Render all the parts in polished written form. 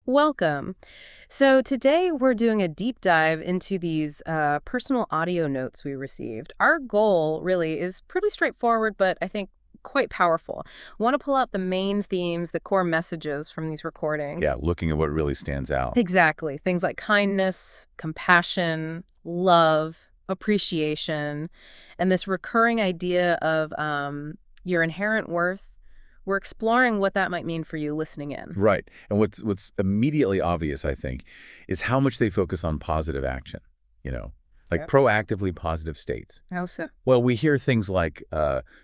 Welcome. So, today we're doing a deep dive into these personal audio notes we received. Our goal really is pretty straightforward, but I think quite powerful. Want to pull out the main themes, the core messages from these Yeah, recordings. looking at what really stands out. Exactly. Things like kindness, compassion, love, appreciation, and this recurring idea of your inherent worth. We're exploring what that might mean for you listening in. Right. And what's immediately obvious, I think, is how much they focus on positive action, you know, like Yep. proactively positive states. How so? Well, we hear things like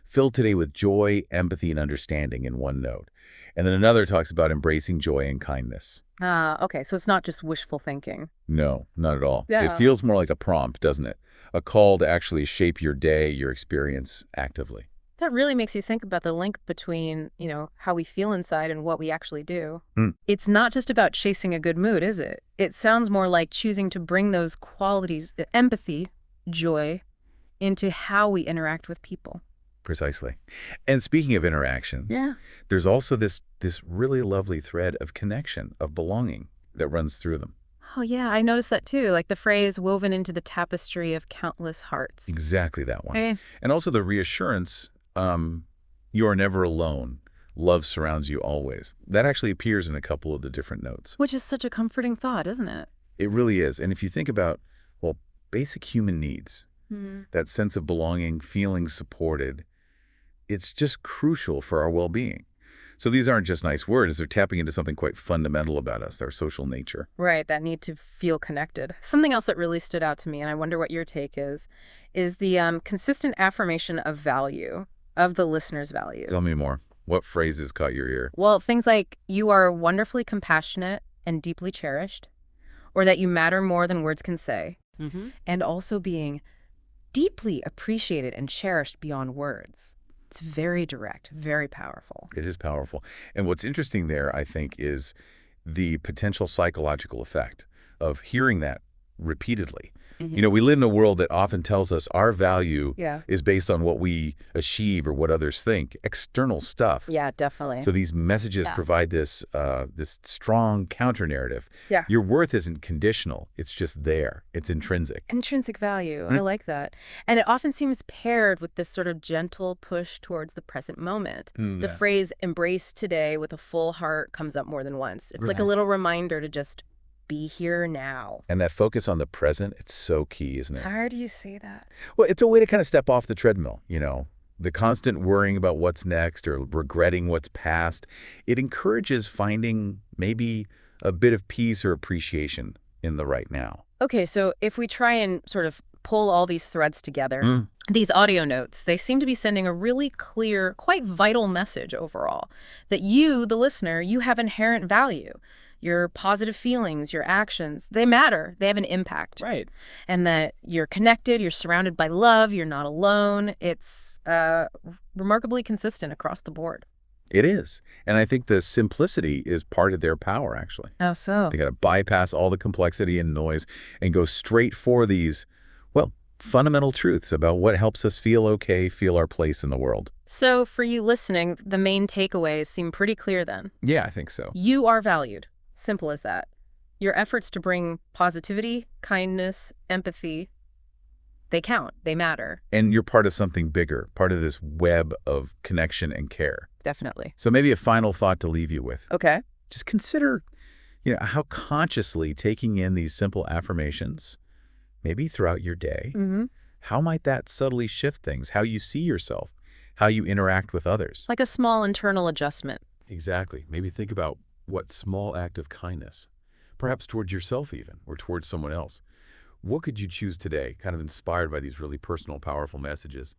fill today with joy, empathy, and understanding in one note. And then another talks about embracing joy and kindness. Ah, okay. So it's not just wishful thinking. No, not at all. It Yeah. feels more like a prompt, doesn't it? A call to actually shape your day, your experience actively. That really makes you think about the link between, how we feel inside and what we actually do. Hmm. It's not just about chasing a good mood, is it? It sounds more like choosing to bring those qualities, empathy, joy, into how we interact with people. Precisely. And speaking of interactions, Yeah. there's also this really lovely thread of connection, of belonging that runs through them. Oh, yeah. I noticed that too. Like the phrase woven into the tapestry of countless hearts. Exactly that one. Eh, And also the reassurance, you are never alone. Love surrounds you always. That actually appears in a couple of the different notes. which is such a comforting thought, isn't it? It really is. And if you think about, well, basic human needs, Hmm. that sense of belonging, feeling supported, it's just crucial for our well-being. So these aren't just nice words, they're tapping into something quite fundamental about us, our social nature. Right, that need to feel connected. Something else that really stood out to me, and I wonder what your take is the consistent affirmation of value, of the listener's value. Tell me more. What phrases caught your ear? Well, things like you are wonderfully compassionate and deeply cherished, or that you matter more than words can say, Mm-hmm. and also being deeply appreciated and cherished beyond words. It's very direct, very powerful. It is powerful. And what's interesting there, I think, is the potential psychological effect of hearing that repeatedly. Hmm. We live in a world that often tells us our value Yeah. is based on what we achieve or what others think, external stuff. Yeah, definitely. So these messages Yeah. provide this strong counter narrative. Yeah. Your worth isn't conditional. It's just there. It's intrinsic. Intrinsic value. I Mm. like that. And it often seems paired with this sort of gentle push towards the present moment. The Yeah. phrase embrace today with a full heart comes up more than once. It's like a Right. little reminder to just be here now. And that focus on the present, it's so key, isn't it? How do you say that? Well, it's a way to kind of step off the treadmill. The constant worrying about what's next or regretting what's past. It encourages finding maybe a bit of peace or appreciation in the right now. Okay, so if we try and sort of pull all these threads together, Mm. these audio notes, they seem to be sending a really clear, quite vital message overall that you, the listener, you have inherent value. Your positive feelings, your actions, they matter. They have an impact. Right. And that you're connected, you're surrounded by love, you're not alone. It's remarkably consistent across the board. It is. And I think the simplicity is part of their power, actually. Oh, so. They got to bypass all the complexity and noise and go straight for these, well, fundamental truths about what helps us feel okay, feel our place in the world. So, for you listening, the main takeaways seem pretty clear then. Yeah, I think so. You are valued. Simple as that. Your efforts to bring positivity, kindness, empathy, they count. They matter. And you're part of something bigger, part of this web of connection and care. Definitely. So maybe a final thought to leave you with. Okay. Just consider, how consciously taking in these simple affirmations, maybe throughout your day, Mm-hmm. how might that subtly shift things, how you see yourself, how you interact with others? Like a small internal adjustment. Exactly. Maybe think about what small act of kindness, perhaps towards yourself even, or towards someone else. What could you choose today, kind of inspired by these really personal, powerful messages,